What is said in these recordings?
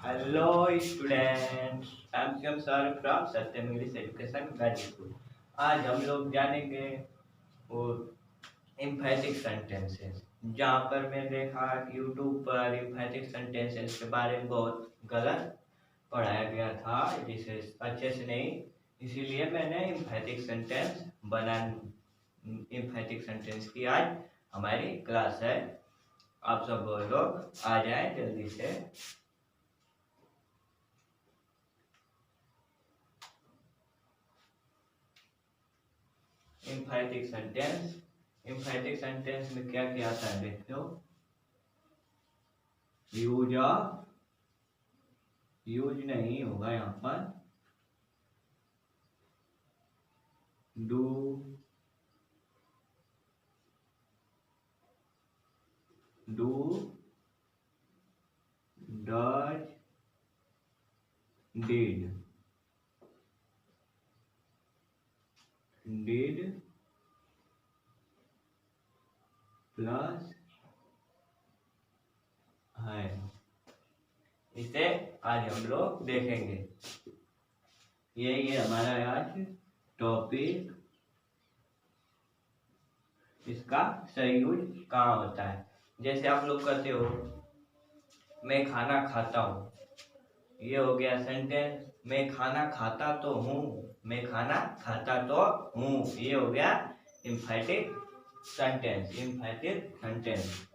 Hello students, I am Shivam sir from Satyam English education Ghazipur. आज हम लोग जानेंगे वो एम्फैटिक सेंटेंसेस, जहाँ पर मैंने देखा कि यूट्यूब पर एम्फैटिक सेंटेंसेस के बारे में बहुत गलत पढ़ाया गया था, जिसे अच्छे से नहीं, इसीलिए मैंने एम्फैटिक सेंटेंस बना एम्फैटिक सेंटेंस की आज हमारी क्लास है। आप सब लोग आ जाए जल्दी से। एम्फैटिक सेंटेंस में क्या क्या आता है देख लो। यूज नहीं होगा यहाँ पर। डू, डज, डिड प्लस है। इसे आज हम लोग देखेंगे। ये हमारा आज टॉपिक। इसका सही यूज कहाँ होता है? जैसे आप लोग कहते हो मैं खाना खाता हूँ, ये हो गया सेंटेंस। मैं खाना खाता तो हूँ, मैं खाना खाता तो हूँ, ये हो गया एम्फैटिक सेंटेंस। एम्फैटिक सेंटेंस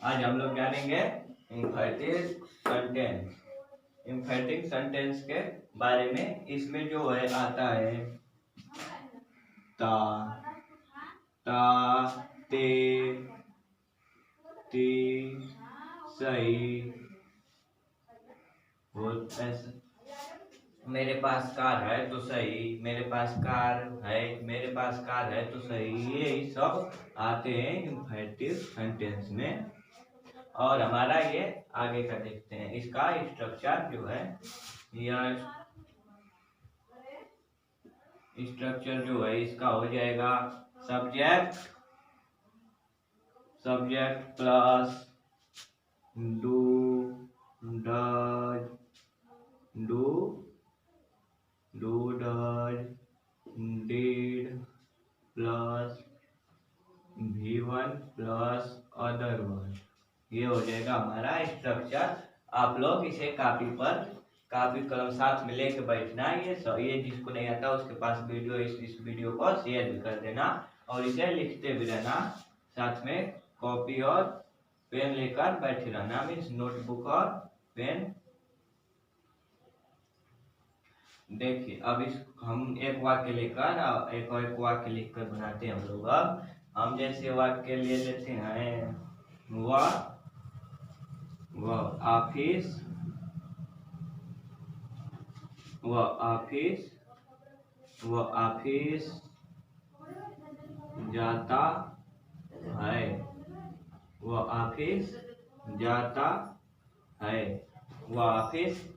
आज हम लोग जानेंगे। एम्फैटिक सेंटेंस के बारे में इसमें जो है आता है ता, ते, ती, सही, मेरे पास कार है तो सही, मेरे पास कार है तो सही, ये सब आते हैं एम्फैटिक सेंटेंस में। और हमारा ये आगे का देखते हैं। इसका स्ट्रक्चर जो है, यह स्ट्रक्चर जो है इसका हो जाएगा subject plus do, does, does, did plus V1 plus other word. ये हो जाएगा हमारा स्ट्रक्चर। आप लोग इसे कापी कलम साथ में लेके बैठना। ये जिसको नहीं आता उसके पास इस वीडियो को शेयर भी कर देना और इसे लिखते भी रहना। साथ में कॉपी और पेन लेकर बैठे रहना, मीन्स नोटबुक और पेन। देखिए अब हम एक वाक्य लेकर एक वाक्य लिखकर बनाते हैं हम लोग। अब हम जैसे वाक्य ले लेते हैं, वह ऑफिस जाता है। वह ऑफिस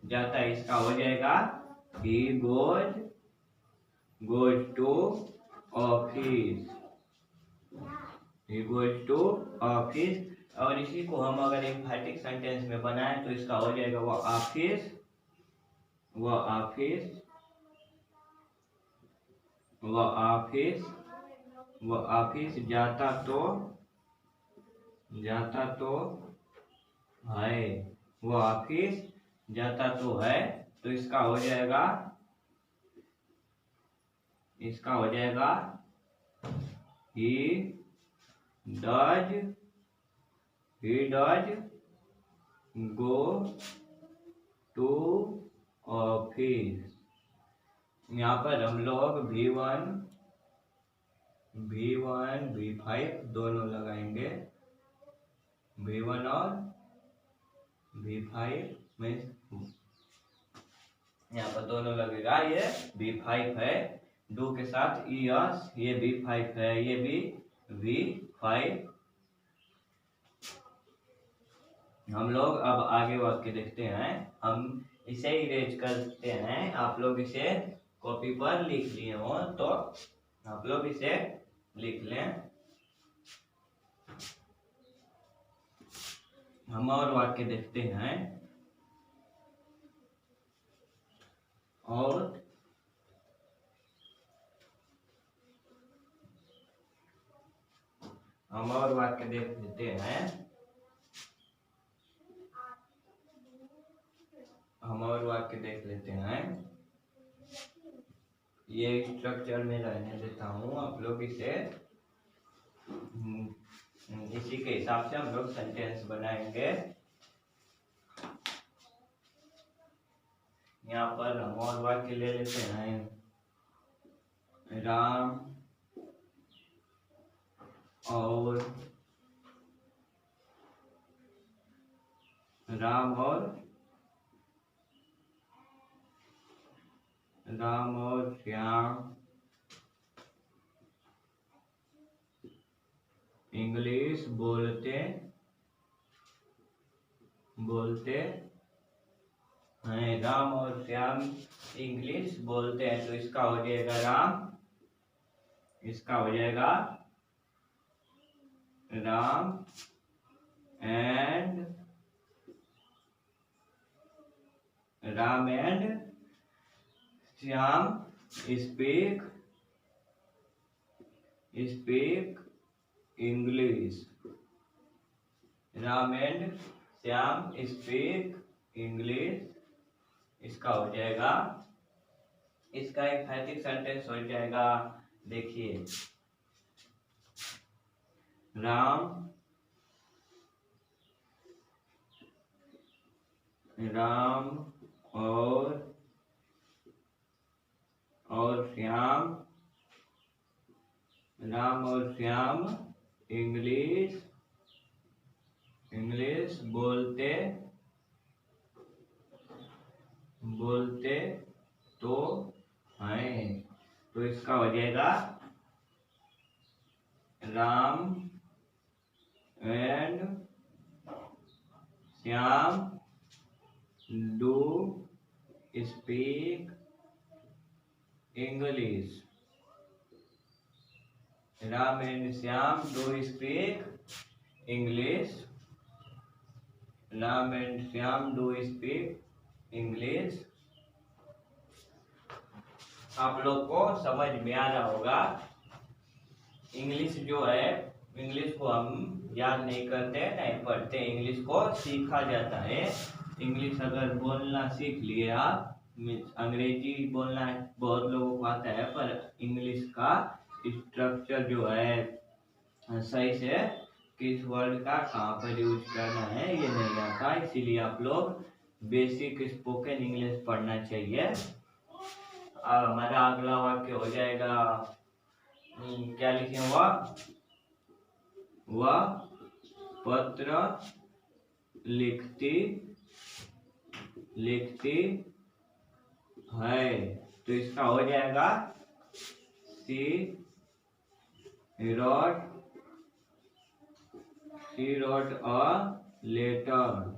जाता है, इसका हो जाएगा he goes to office। और इसी को हम अगर एम्फैटिक सेंटेंस में बनाएं तो इसका हो जाएगा वह ऑफिस जाता तो है। वह ऑफिस जाता तो है, तो इसका हो जाएगा he does go to office। यहाँ पर हम लोग V1 V5 दोनों लगाएंगे। V1 और V5 में यहाँ पर दोनों लगेगा। ये V5 है, डू के साथ यस, ये V5 है, ये भी V5। हम लोग अब आगे वाक्य देखते हैं। हम इसे इरेज करते हैं। आप लोग इसे कॉपी पर लिख लिए हो तो आप लोग इसे लिख लें। हम और वाक्य देखते हैं। और हम और वाक्य देख लेते हैं। हम और वाक्य देख लेते हैं। ये स्ट्रक्चर में रहने देता हूँ, आप लोग इसे इसी के हिसाब से हम लोग सेंटेंस बनाएंगे। यहाँ पर हम और वाक्य ले लेते हैं। राम और श्याम इंग्लिश बोलते हैं। राम और श्याम इंग्लिश बोलते हैं, तो इसका हो जाएगा राम, इसका हो जाएगा Ram and Shyam speak English. Ram and Shyam speak English, इसका हो जाएगा, इसका एम्फैटिक सेंटेंस हो जाएगा। देखिए, राम और श्याम इंग्लिश बोलते तो हैं, तो इसका हो जाएगा Ram and Shyam do speak English. Ram and Shyam do speak English. Ram and Shyam do speak English. आप लोग को समझ में आ रहा होगा। इंग्लिश जो है, इंग्लिश को हम याद नहीं करते, नहीं पढ़ते, इंग्लिश को सीखा जाता है। इंग्लिश अगर बोलना सीख लिए आप, अंग्रेजी बोलना बहुत लोगों को आता है, पर इंग्लिश का स्ट्रक्चर जो है सही से किस वर्ड का कहाँ पर यूज करना है ये नहीं आता, इसीलिए आप लोग बेसिक स्पोकन इंग्लिश पढ़ना चाहिए। हमारा अगला वाक्य हो जाएगा, क्या लिखे? वह पत्र लिखती है, तो इसका हो जाएगा शी wrote a letter,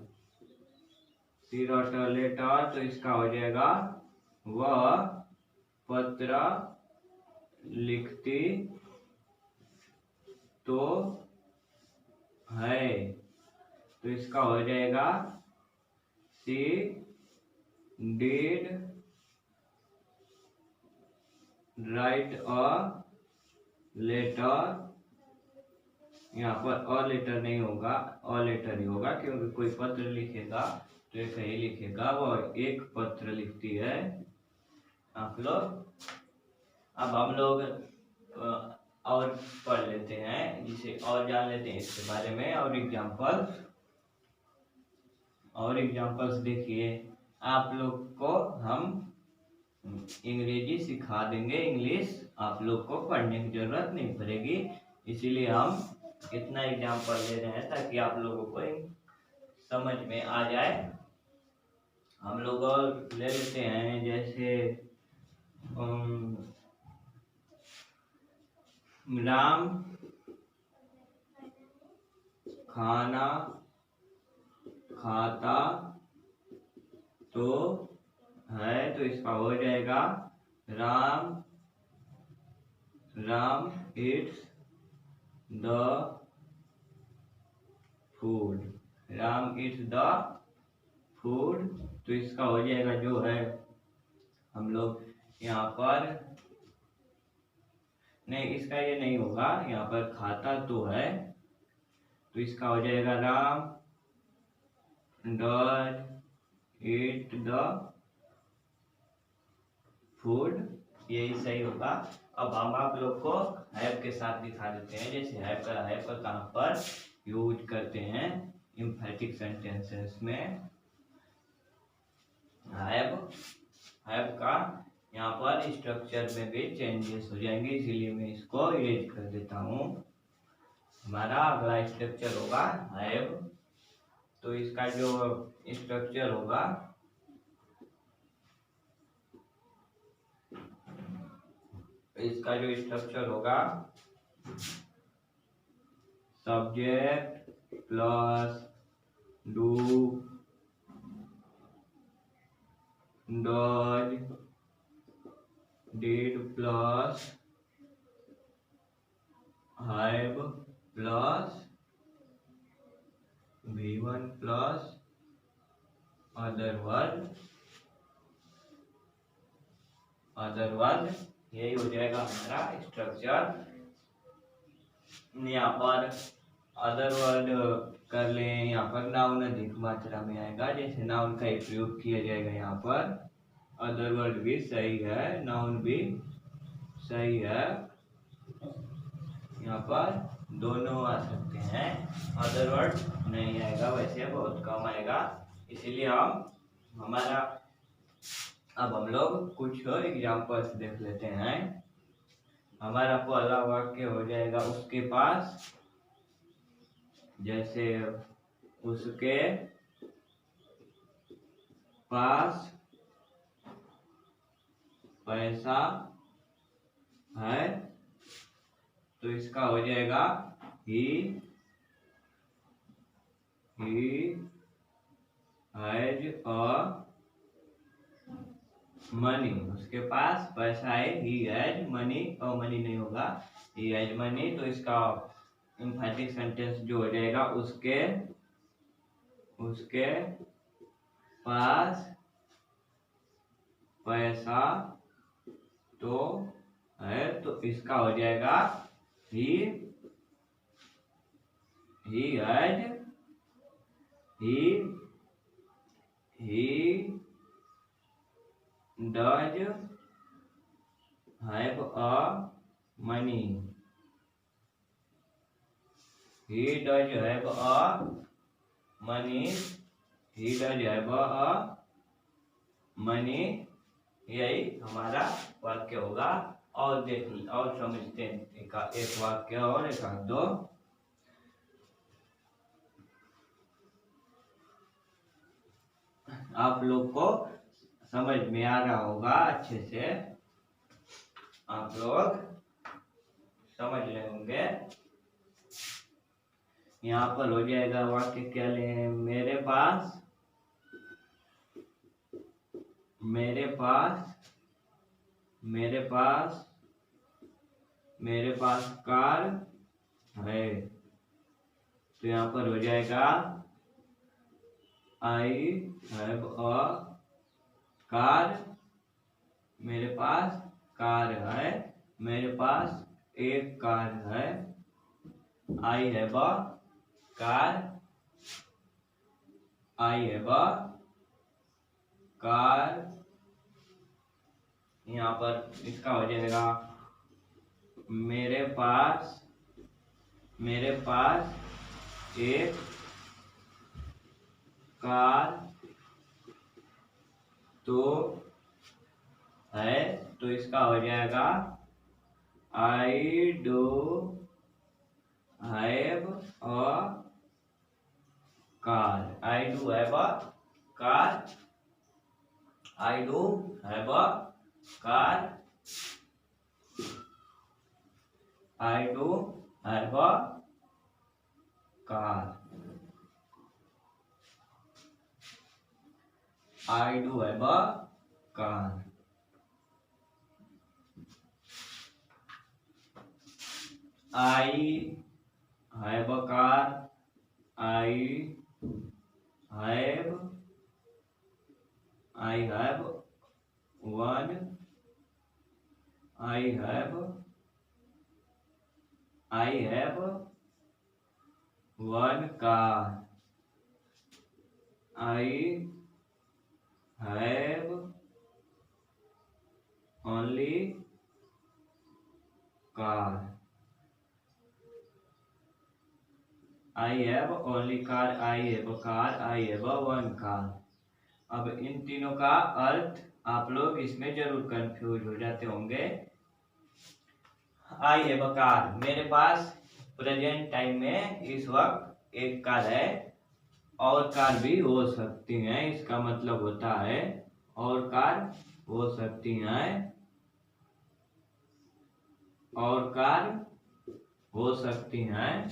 तो इसका हो जाएगा वह पत्र लिखती तो है, तो इसका हो जाएगा she did write a letter। यहाँ पर अ लेटर नहीं होगा, अ लेटर ही होगा, क्योंकि कोई पत्र लिखेगा तो एक ही लिखेगा, वो एक पत्र लिखती है। आप लोग, अब हम लोग और पढ़ लेते हैं, जिसे और जान लेते हैं इसके बारे में। और एग्जाम्पल्स देखिए, आप लोग को हम अंग्रेजी सिखा देंगे, इंग्लिश आप लोग को पढ़ने की जरूरत नहीं पड़ेगी, इसीलिए हम इतना एग्जाम्पल ले रहे हैं ताकि आप लोगों को समझ में आ जाए। हम लोग और ले लेते हैं, जैसे राम खाना खाता तो है, तो इसका हो जाएगा Ram it's the food. Ram it's the food, तो इसका हो जाएगा जो है हम लोग यहाँ पर नहीं, इसका ये नहीं होगा, यहाँ पर खाता तो है, तो इसका हो जाएगा Ram does eat the food, यही सही होगा। अब हम आप लोग को हैव के साथ दिखा देते हैं, जैसे हैव का कहाँ पर यूज करते हैं एम्फैटिक सेंटेंसेस में। हैव का यहाँ पर स्ट्रक्चर में भी चेंजेस हो जाएंगे, इसीलिए मैं इसको इरेज कर देता हूँ। हमारा अगला स्ट्रक्चर होगा हैव, तो इसका जो स्ट्रक्चर होगा subject plus do does did plus have plus V1 plus other word, यही हो जाएगा हमारा स्ट्रक्चर। यहाँ पर अदर वर्ड कर लें, यहाँ पर नाउन अधिक मात्रा में आएगा, जैसे नाउन का प्रयोग किया जाएगा यहाँ पर। अदर वर्ड भी सही है, नाउन भी सही है, यहाँ पर दोनों आ सकते हैं। अदर वर्ड नहीं आएगा, वैसे बहुत कम आएगा, इसीलिए अब हम लोग कुछ एग्जाम्पल्स देख लेते हैं। हमारा पहला वाक्य हो जाएगा उसके पास, जैसे उसके पास पैसा है, तो इसका हो जाएगा ही हैज अ मनी। उसके पास पैसा है, ही हैज मनी, और मनी नहीं होगा, ही हैज मनी, तो इसका एम्फैटिक सेंटेंस जो हो जाएगा उसके पास पैसा तो है, तो इसका हो जाएगा he does have a money. He does have a money. He does have a money. यही हमारा वाक्य होगा। और देखिए, और समझते हैं एक वाक्य और एक दो। आप लोग को समझ में आ रहा होगा अच्छे से, आप लोग समझ रहे होंगे। यहाँ पर हो जाएगा वाक्य क्या लें, मेरे पास कार है, तो यहाँ पर हो जाएगा आई हैव अ कार। मेरे पास कार है, मेरे पास एक कार है। आई हैव अ कार, यहाँ पर इसका हो जाएगा मेरे पास एक कार तो है, तो इसका हो जाएगा I do have a car. I do have a car. I do have a car. I do have a car. I have a car. I have one. I have one car. I have only car. I have only car. I have a car. I have a one car. अब इन तीनों का अर्थ आप लोग इसमें जरूर confuse हो जाते होंगे। आई हैव अ कार, मेरे पास प्रेजेंट टाइम में इस वक्त एक कार है। और कार भी हो सकती हैं, इसका मतलब होता है और कार हो सकती हैं, और कार हो सकती हैं।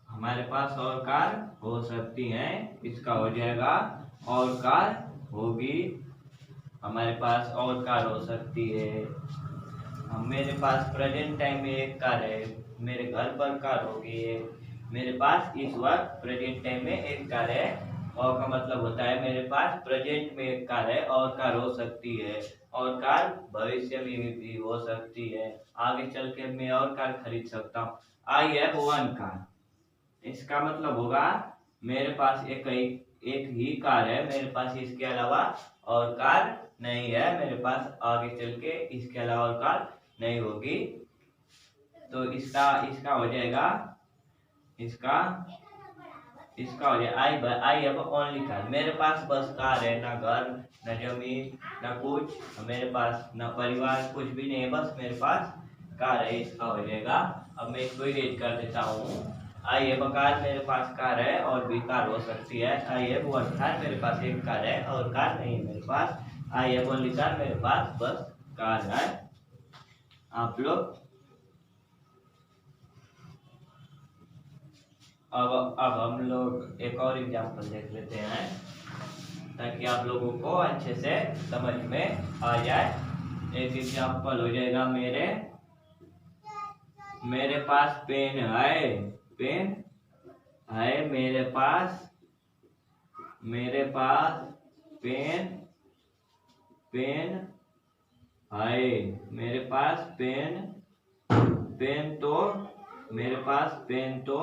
हमारे पास और कार हो सकती हैं, इसका हो जाएगा और कार होगी। हमारे पास और कार हो सकती है। मेरे पास प्रेजेंट टाइम में एक कार है, मेरे घर पर कार होगी है। मेरे पास इस वक्त प्रेजेंट टाइम में एक कार है, और का मतलब होता है मेरे पास प्रेजेंट में एक कार है और कार हो सकती है, और कार भविष्य में भी हो सकती है। आगे चल के मैं और कार खरीद सकता हूँ। आई हैव वन कार, इसका मतलब होगा मेरे पास एक ही कार है, मेरे पास इसके अलावा और कार नहीं है। मेरे पास आगे चल के इसके अलावा और कार नहीं होगी। तो इसका इसका हो जाएगा, इसका हो जाएगा आई हैव ओनली कार, मेरे पास बस कार है, ना घर ना जमीन ना कुछ, मेरे पास ना परिवार, कुछ भी नहीं है, बस मेरे पास कार है। इसका हो जाएगा। अब मैं इसको इरेज कर देता हूँ। आई हैव अ कार, मेरे पास कार है और भी कार हो सकती है। आई हैव वन कार, मेरे पास एक कार है और कार नहीं है मेरे पास। आई हैव ओनली कार, मेरे पास बस कार है। आप लोग अब हम लोग एक और एग्जांपल देख लेते हैं, ताकि आप लोगों को अच्छे से समझ में आ जाए। एक एग्जांपल हो जाएगा, मेरे पास पेन है, पेन है मेरे पास पेन है मेरे पास पेन तो मेरे पास पेन तो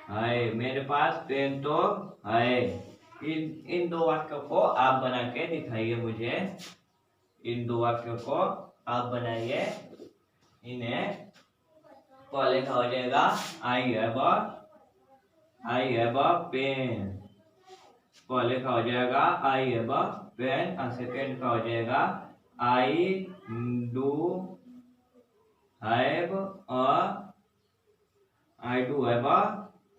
है, मेरे पास पेन तो है। इन दो वाक्यों को आप बना के दिखाइए मुझे। इन दो वाक्यों को आप बनाइए। इन्हें पहले का हो जाएगा आई हैव अ पेन, पहले का हो जाएगा आई हैव अ पेन, और सेकेंड का हो जाएगा I do have a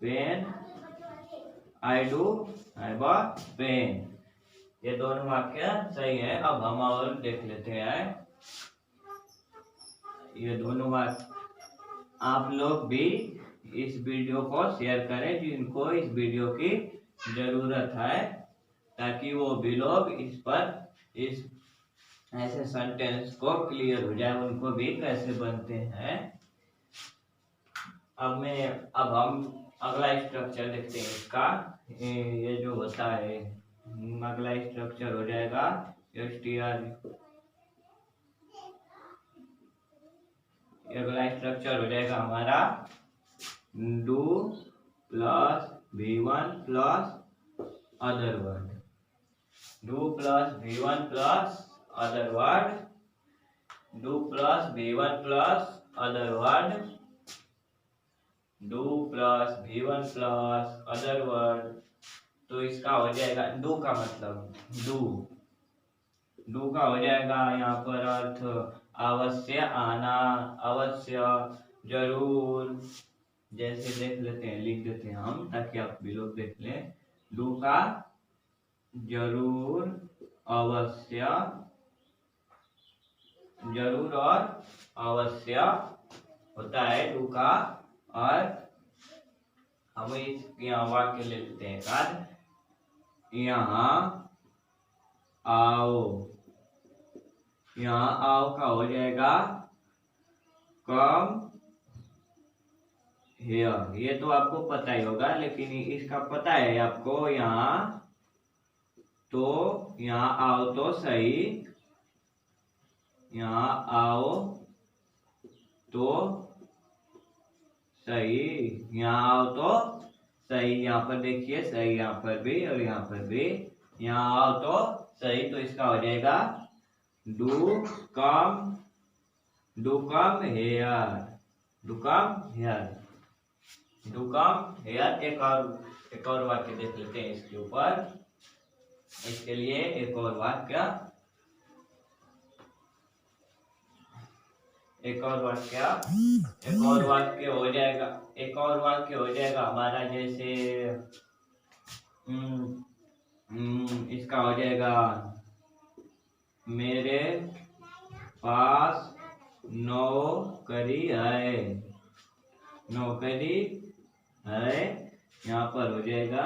pen, I do have a pen. ये दोनों वाक्य सही है। अब हम और देख लेते हैं। ये दोनों वाक्य आप लोग भी इस वीडियो को शेयर करें जिनको इस वीडियो की जरूरत है, ताकि वो भी लोग इस ऐसे सेंटेंस को क्लियर हो जाए, उनको भी कैसे बनते हैं। अब हम अगला स्ट्रक्चर देखते हैं इसका। ये जो होता है, अगला स्ट्रक्चर हो जाएगा str, अगला स्ट्रक्चर हो जाएगा हमारा do plus v1 plus other word, do plus v1 plus other word, do plus v1 plus other word, do plus v1 plus other word. तो इसका हो जाएगा डू का मतलब डू का हो जाएगा यहाँ पर अर्थ अवश्य आना, अवश्य, जरूर। जैसे देख लेते हैं, लिख देते हैं हम, ताकि आप भी लोग देख लें। डू का जरूर, अवश्य, जरूर और अवश्य होता है डू का अर्थ। हम इस यहाँ वाक्य ले लेते हैं कार्ड। यहाँ आओ, यहाँ आओ का हो जाएगा कम हियर। ये तो आपको पता ही होगा, लेकिन इसका पता है आपको। यहाँ तो यहाँ आओ तो सही, यहाँ आओ तो सही, यहाँ आओ तो सही। यहाँ पर देखिए सही, यहाँ पर भी और यहाँ पर भी। यहाँ आओ तो सही, तो इसका हो जाएगा do come, do come here, do come here, do come here. एक और वाक्य देख लेते हैं इसके ऊपर। इसके लिए एक और वाक्य, एक और वाक्य हो जाएगा, एक और वाक्य हो जाएगा हमारा। जैसे इसका हो जाएगा मेरे पास नौकरी है, नौकरी है। यहाँ पर हो जाएगा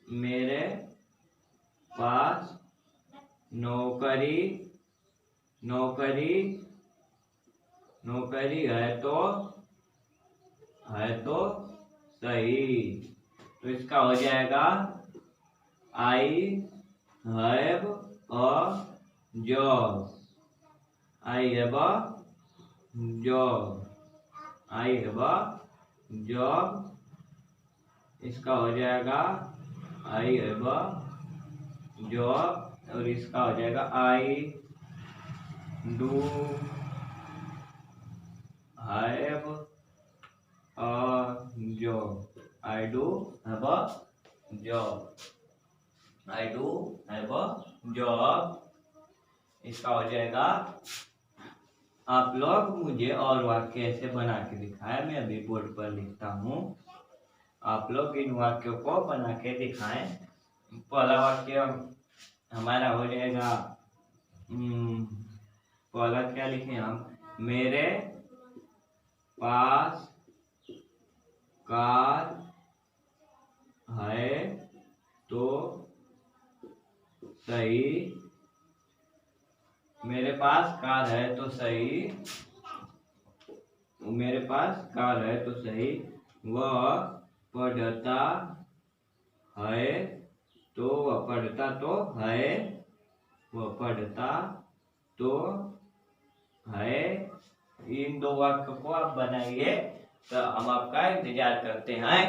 मेरे पास नौकरी, नौकरी, नौकरी है तो सही। तो इसका हो जाएगा I have a job, I have a job, I have a job. इसका हो जाएगा आई हैव अ जॉब, और इसका हो जाएगा I do have a job, I do have a job, I do have a job. इसका हो जाएगा। आप लोग मुझे और वाक्य ऐसे बना के दिखाएं, मैं अभी बोर्ड पर लिखता हूँ। आप लोग इन वाक्यों को बना के दिखाएं। पहला वाक्य हमारा हो जाएगा, पहला क्या लिखें हम, मेरे पास कार है तो सही, मेरे पास कार है तो सही, मेरे पास कार है तो सही। वह पढ़ता है तो, वह पढ़ता तो है, वह पढ़ता तो है। इन दो वाक्य को आप बनाइए, तो हम आपका इंतजार करते हैं।